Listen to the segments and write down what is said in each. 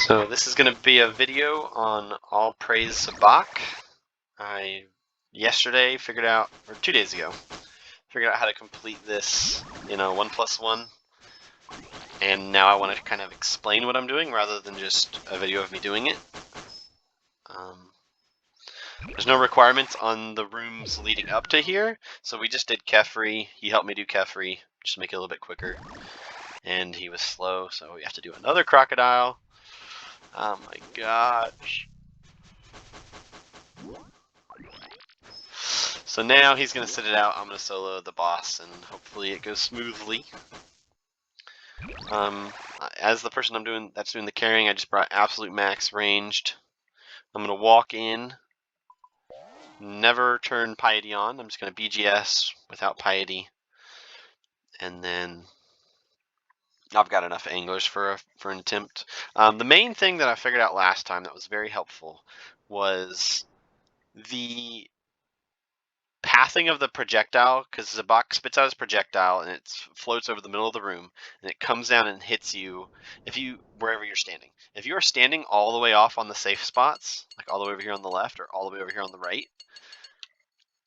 So this is going to be a video on all Praise Zebak. I yesterday figured out, or 2 days ago, figured out how to complete this in a 1+1, and now I want to kind of explain what I'm doing rather than just a video of me doing it. There's no requirements on the rooms leading up to here, so we just did Kefri. He helped me do Kefri, just to make it a little bit quicker, and he was slow, so we have to do another crocodile. Oh my gosh. So now he's going to sit it out. I'm going to solo the boss, and hopefully it goes smoothly. As the person that's doing the carrying, I just brought absolute max ranged. I'm going to walk in, never turn piety on. I'm just going to BGS without piety, and then I've got enough anglers for an attempt. The main thing that I figured out last time that was very helpful was the pathing of the projectile, because Zebak spits out his projectile and it floats over the middle of the room and it comes down and hits you wherever you're standing. If you are standing all the way off on the safe spots, like all the way over here on the left or all the way over here on the right,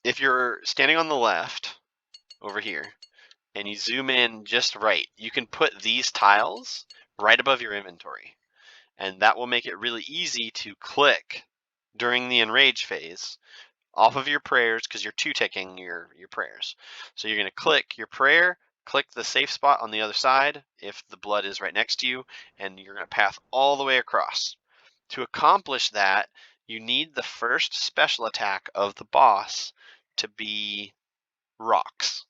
if you're standing on the left over here and you zoom in just right, you can put these tiles right above your inventory, and that will make it really easy to click during the enrage phase off of your prayers, because you're two-ticking your prayers. So you're going to click your prayer, click the safe spot on the other side if the blood is right next to you, and you're going to path all the way across. To accomplish that, you need the first special attack of the boss to be rocks,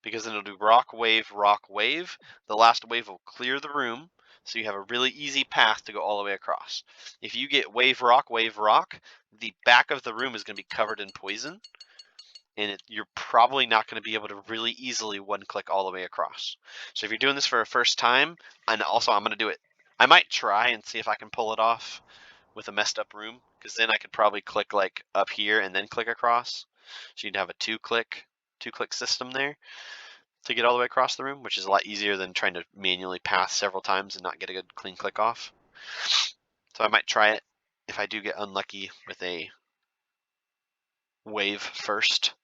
because then it'll do rock, wave, rock, wave. The last wave will clear the room, so you have a really easy path to go all the way across. If you get wave, rock, the back of the room is going to be covered in poison, and you're probably not going to be able to really easily one-click all the way across. So if you're doing this for a first time, and also I'm going to do it, I might try and see if I can pull it off with a messed up room, because then I could probably click like up here and then click across. So you'd have a two-click system there to get all the way across the room, which is a lot easier than trying to manually pass several times and not get a good clean click off. So I might try it if I do get unlucky with a wave first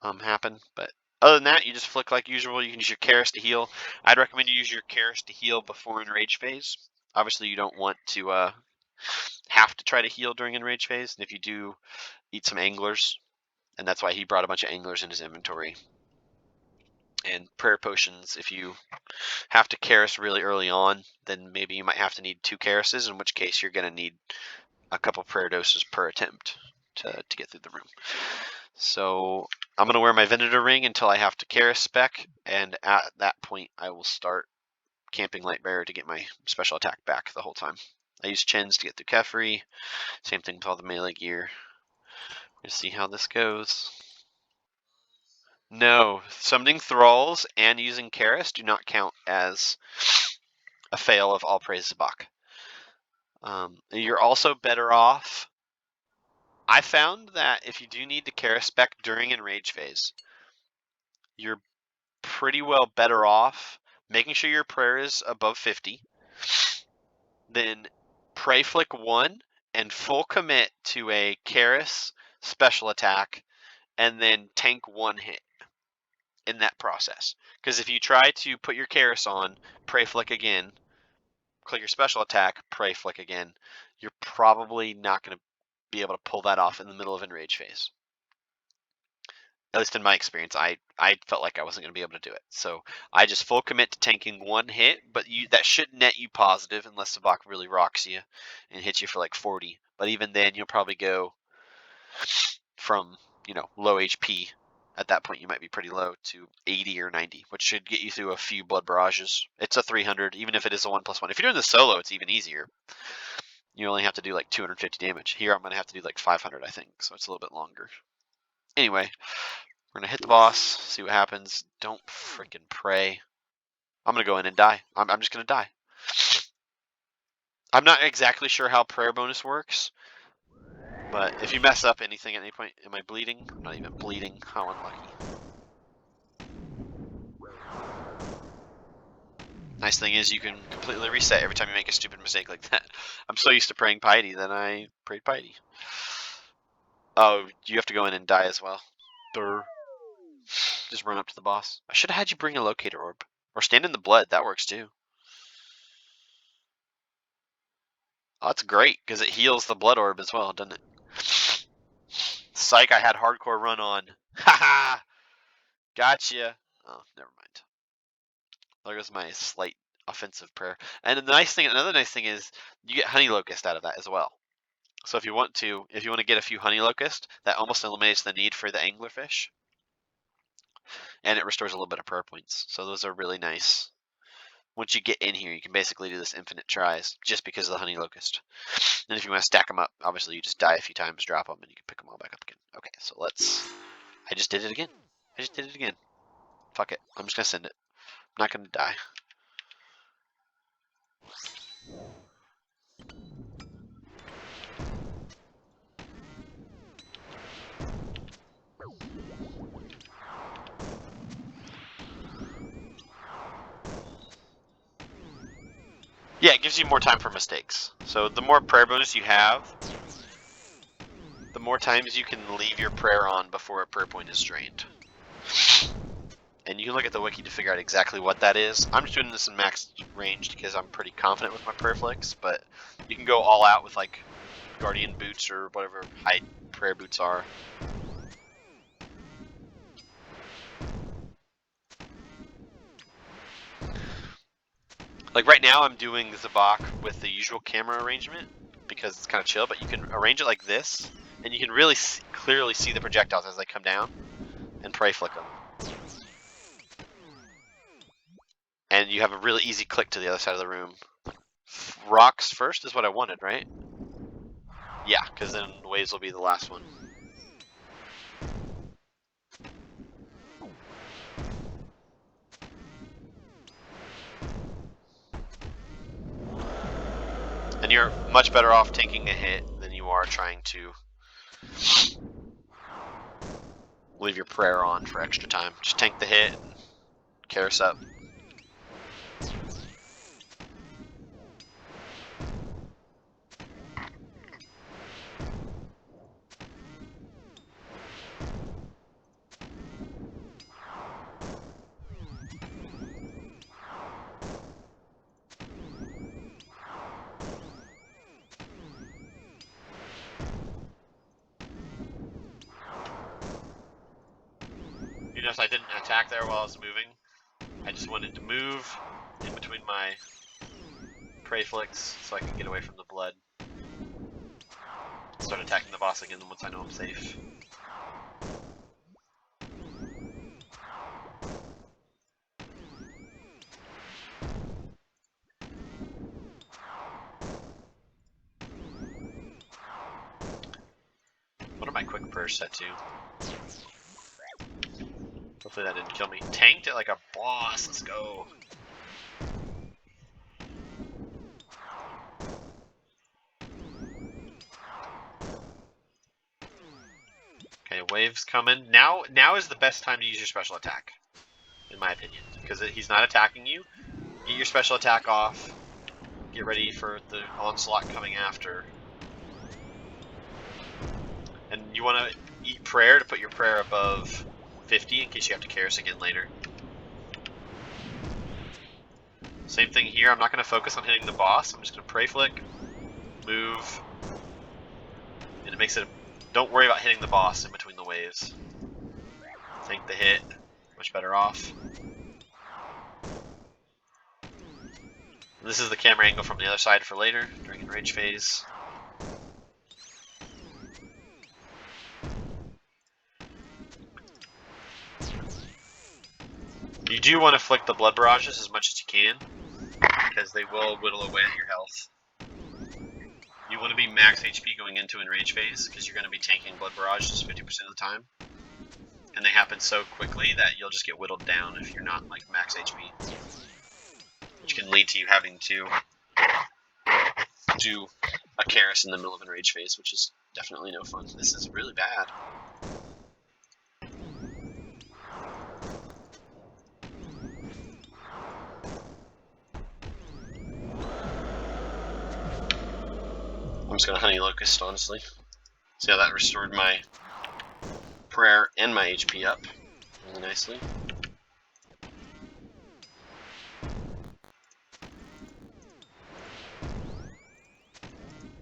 happen. But other than that, you just flick like usual. You can use your Karis to heal. I'd recommend you use your Karis to heal before enrage phase. Obviously, you don't want to have to try to heal during enrage phase, and if you do, eat some anglers, and that's why he brought a bunch of anglers in his inventory. And prayer potions, if you have to Karis really early on, then maybe you might have to need 2 Karises, in which case you're going to need a couple prayer doses per attempt to get through the room. So I'm going to wear my Venator ring until I have to Karis spec, and at that point I will start camping Lightbearer to get my special attack back the whole time. I use Chens to get through Kefri, same thing with all the melee gear. We'll see how this goes. No, summoning thralls and using Karis do not count as a fail of all Praise Zebak. You're also better off. I found that if you do need to Karis spec during enrage phase, you're pretty well better off making sure your prayer is above 50, then pray flick 1 and full commit to a Karis special attack, and then tank 1 hit in that process. Because if you try to put your Karis on, pray flick again, click your special attack, pray flick again, you're probably not going to be able to pull that off in the middle of enrage phase. At least in my experience, I felt like I wasn't going to be able to do it. So I just full commit to tanking 1 hit, but that should net you positive unless Zebak really rocks you and hits you for like 40. But even then, you'll probably go from, low HP. At that point, you might be pretty low to 80 or 90, which should get you through a few blood barrages. It's a 300, even if it is a 1+1. If you're doing the solo, it's even easier. You only have to do like 250 damage. Here, I'm going to have to do like 500, I think, so it's a little bit longer. Anyway, we're going to hit the boss, see what happens. Don't freaking pray. I'm going to go in and die. I'm just going to die. I'm not exactly sure how prayer bonus works, but if you mess up anything at any point, am I bleeding? I'm not even bleeding. How unlucky. Nice thing is you can completely reset every time you make a stupid mistake like that. I'm so used to praying piety that I prayed piety. Oh, you have to go in and die as well. Durr. Just run up to the boss. I should have had you bring a locator orb. Or stand in the blood. That works too. Oh, that's great, because it heals the blood orb as well, doesn't it? Psych, I had hardcore run on. Haha! Gotcha. Oh, never mind. There goes my slight offensive prayer. And another nice thing is you get honey locust out of that as well. So if you want to get a few honey locust, that almost eliminates the need for the anglerfish. And it restores a little bit of prayer points. So those are really nice. Once you get in here, you can basically do this infinite tries just because of the honey locust. And if you want to stack them up, obviously you just die a few times, drop them, and you can pick them all back up again. Okay, so I just did it again. Fuck it. I'm just going to send it. I'm not going to die. Yeah, it gives you more time for mistakes. So the more prayer bonus you have, the more times you can leave your prayer on before a prayer point is drained. And you can look at the wiki to figure out exactly what that is. I'm just doing this in max range because I'm pretty confident with my prayer flicks, but you can go all out with like guardian boots or whatever high prayer boots are. Like right now I'm doing Zebak with the usual camera arrangement because it's kind of chill, but you can arrange it like this and you can really clearly see the projectiles as they come down and pray flick them. And you have a really easy click to the other side of the room. Rocks first is what I wanted, right? Yeah, because then waves will be the last one. And you're much better off taking a hit than you are trying to leave your prayer on for extra time. Just tank the hit and Karis up. You notice I didn't attack there while I was moving. I just wanted to move in between my pray flicks so I can get away from the blood. Start attacking the boss again once I know I'm safe. What are my quick prayers set to? Hopefully that didn't kill me. Tanked it like a boss. Let's go. Okay, waves coming. Now is the best time to use your special attack, in my opinion, because he's not attacking you. Get your special attack off. Get ready for the onslaught coming after. And you want to eat prayer to put your prayer above 50 in case you have to Karis again later. Same thing here. I'm not going to focus on hitting the boss. I'm just going to pray flick, move, and it makes it. Don't worry about hitting the boss in between the waves. Tank the hit. Much better off. This is the camera angle from the other side for later during enrage phase. You do want to flick the blood barrages as much as you can, because they will whittle away at your health. You want to be max HP going into enrage phase, because you're going to be tanking blood barrages 50% of the time. And they happen so quickly that you'll just get whittled down if you're not like max HP. Which can lead to you having to do a Karis in the middle of enrage phase, which is definitely no fun. This is really bad. I'm just going to honey locust, honestly. See how that restored my prayer and my HP up really nicely.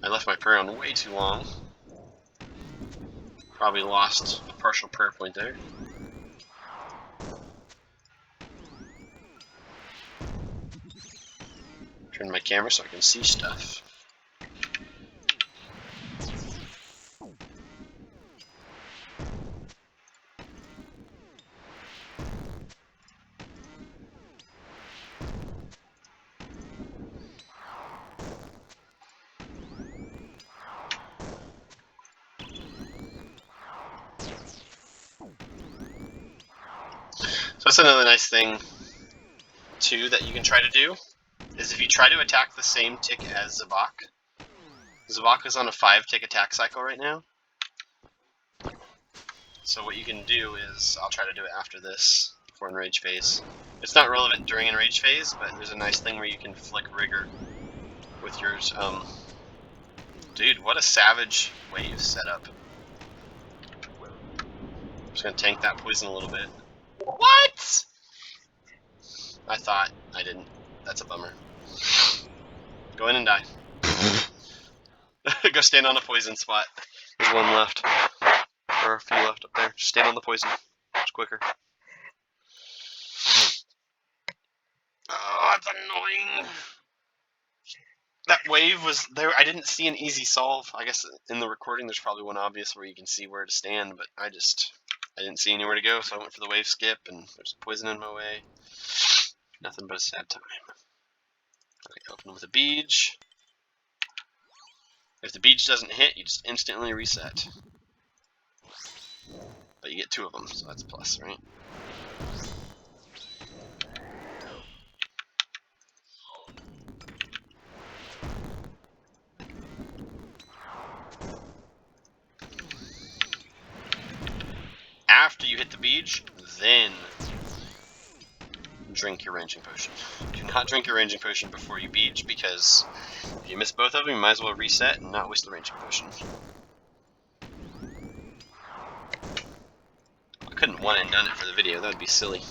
I left my prayer on way too long. Probably lost a partial prayer point there. Turn my camera so I can see stuff. So that's another nice thing, too, that you can try to do, is if you try to attack the same tick as Zebak. Zebak is on a 5-tick attack cycle right now. So what you can do is, I'll try to do it after this, before Enrage phase. It's not relevant during Enrage phase, but there's a nice thing where you can flick Rigor with yours. Dude, what a savage wave setup. I'm just gonna tank that poison a little bit. What? I thought. I didn't. That's a bummer. Go in and die. Go stand on a poison spot. There's one left. Or a few left up there. Just stand on the poison. It's quicker. Oh, that's annoying. That wave was there. I didn't see an easy solve. I guess in the recording there's probably one obvious where you can see where to stand, but I didn't see anywhere to go, so I went for the wave skip, and there's poison in my way. Nothing but a sad time. Okay, open with a beach. If the beach doesn't hit, you just instantly reset. But you get 2 of them, so that's a plus, right? After you hit the beach, then drink your ranging potion. Do not drink your ranging potion before you beach, because if you miss both of them, you might as well reset and not waste the ranging potion. I couldn't one and done it for the video, that would be silly.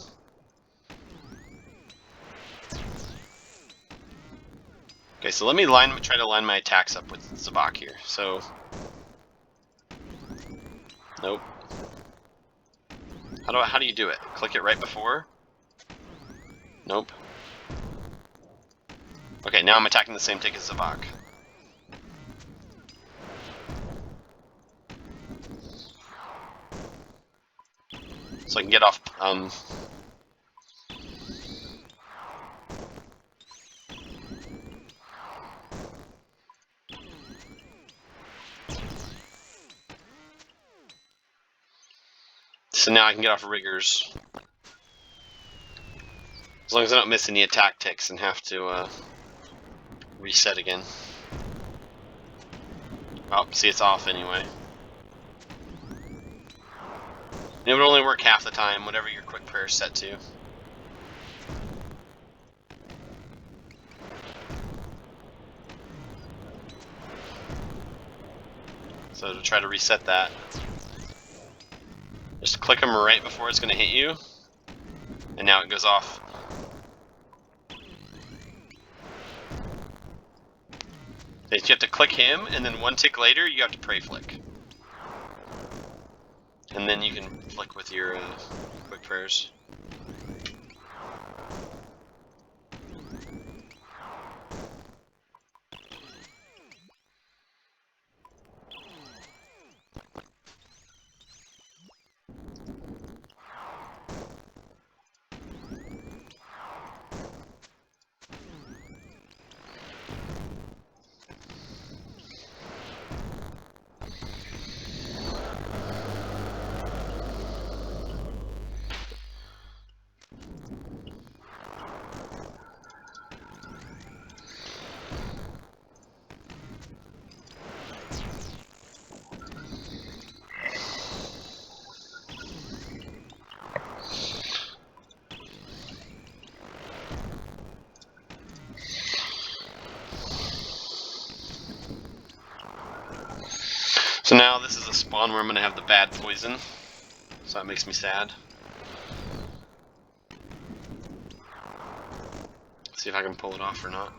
Okay, so let me try to line my attacks up with Zebak here. So, nope. How do you do it? Click it right before? Nope. Okay, now I'm attacking the same tick as Zebak. So I can get off, so now I can get off Rigors. As long as I don't miss any attack ticks and have to, reset again. Oh, see, it's off anyway. It would only work half the time, whatever your quick prayer is set to. So to try to reset that, just click them right before it's going to hit you, and now it goes off. You have to click him, and then 1 tick later, you have to pray flick. And then you can flick with your quick prayers. So now this is a spawn where I'm going to have the bad poison. So that makes me sad. See if I can pull it off or not.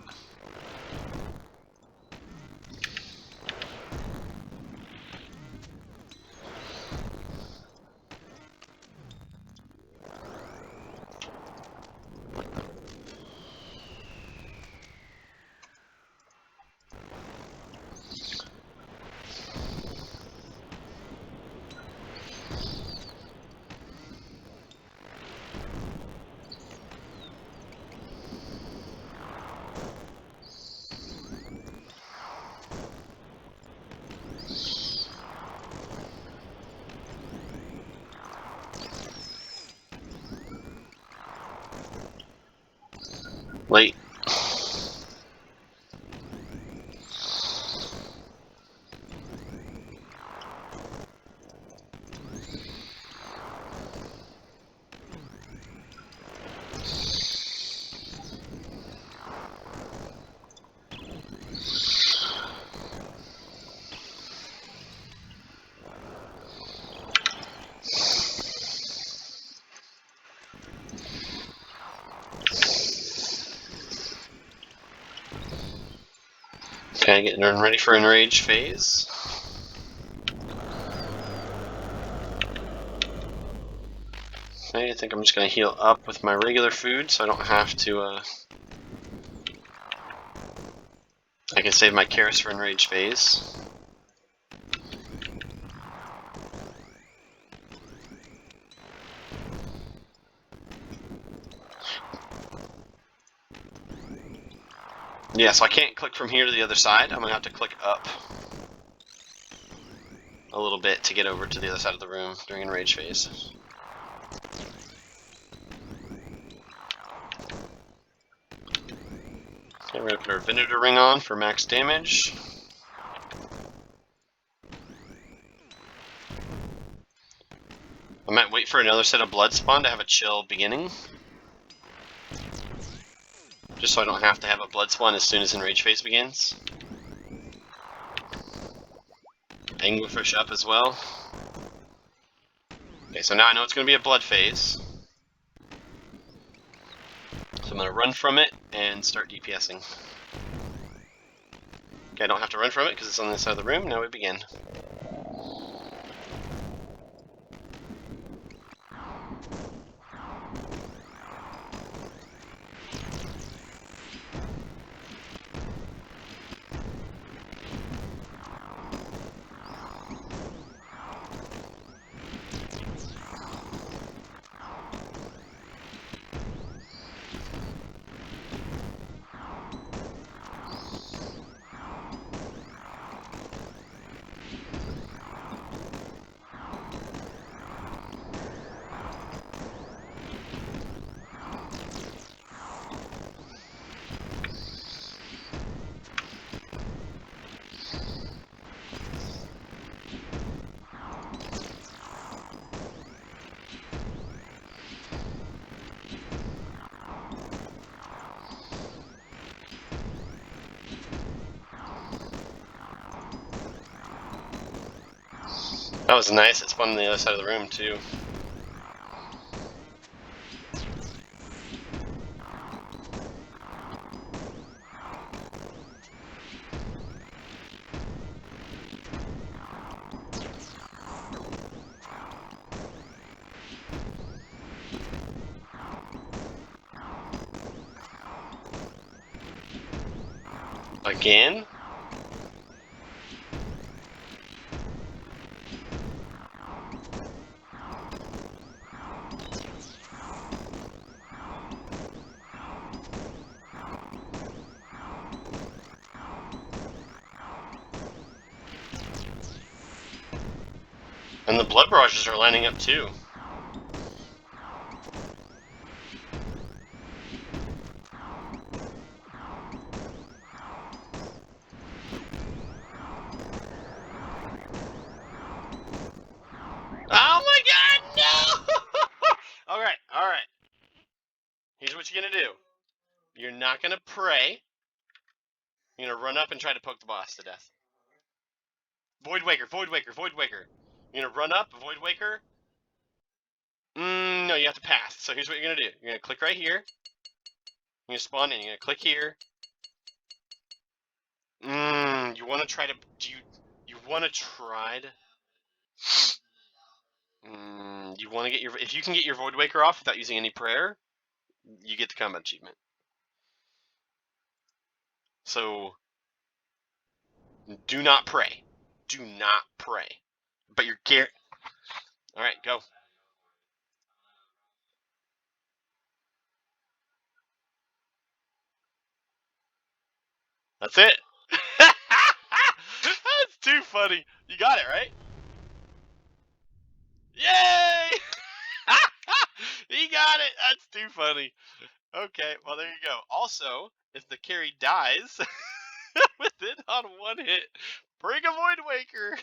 Late. Okay, getting ready for enrage phase. Okay, I think I'm just going to heal up with my regular food so I don't have to, I can save my Karis for enrage phase. Yeah, so I can't click from here to the other side. I'm going to have to click up a little bit to get over to the other side of the room during enrage phase. Okay, we're going to put our Venator ring on for max damage. I might wait for another set of blood spawn to have a chill beginning. Just so I don't have to have a blood spawn as soon as enrage phase begins. Anglerfish up as well. Okay, so now I know it's going to be a blood phase. So I'm going to run from it and start DPSing. Okay, I don't have to run from it because it's on the side of the room. Now we begin. That was nice. It spawned on the other side of the room too. Again? And the blood barrages are lining up too. Oh my god, no! Alright. Here's what you're gonna do. You're not gonna pray. You're gonna run up and try to poke the boss to death. Void Waker, Void Waker, Void Waker. You're gonna run up, Void Waker. No, you have to pass. So here's what you're gonna do. You're gonna click right here. You're gonna spawn in. You're gonna click here. You want to try to? You want to try to? You want to get your? If you can get your Void Waker off without using any prayer, you get the combat achievement. So do not pray. Do not pray. But you're Garrett. All right, go. That's it. That's too funny. You got it right. Yay! He got it. That's too funny. Okay, well there you go. Also, if the carry dies with it on one hit, bring a Void Waker.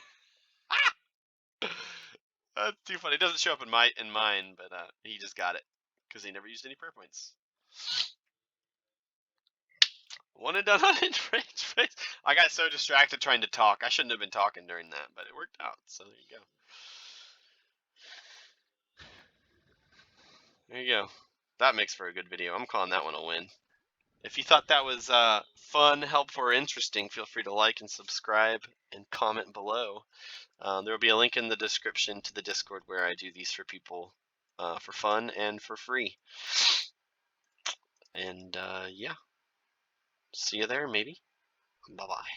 That's too funny. It doesn't show up in mine, but he just got it because he never used any prayer points. One and done on Praise Zebak. I got so distracted trying to talk. I shouldn't have been talking during that, but it worked out. So there you go. There you go. That makes for a good video. I'm calling that one a win. If you thought that was fun, helpful, or interesting, feel free to like and subscribe and comment below. There will be a link in the description to the Discord where I do these for people for fun and for free. And yeah, see you there maybe. Bye-bye.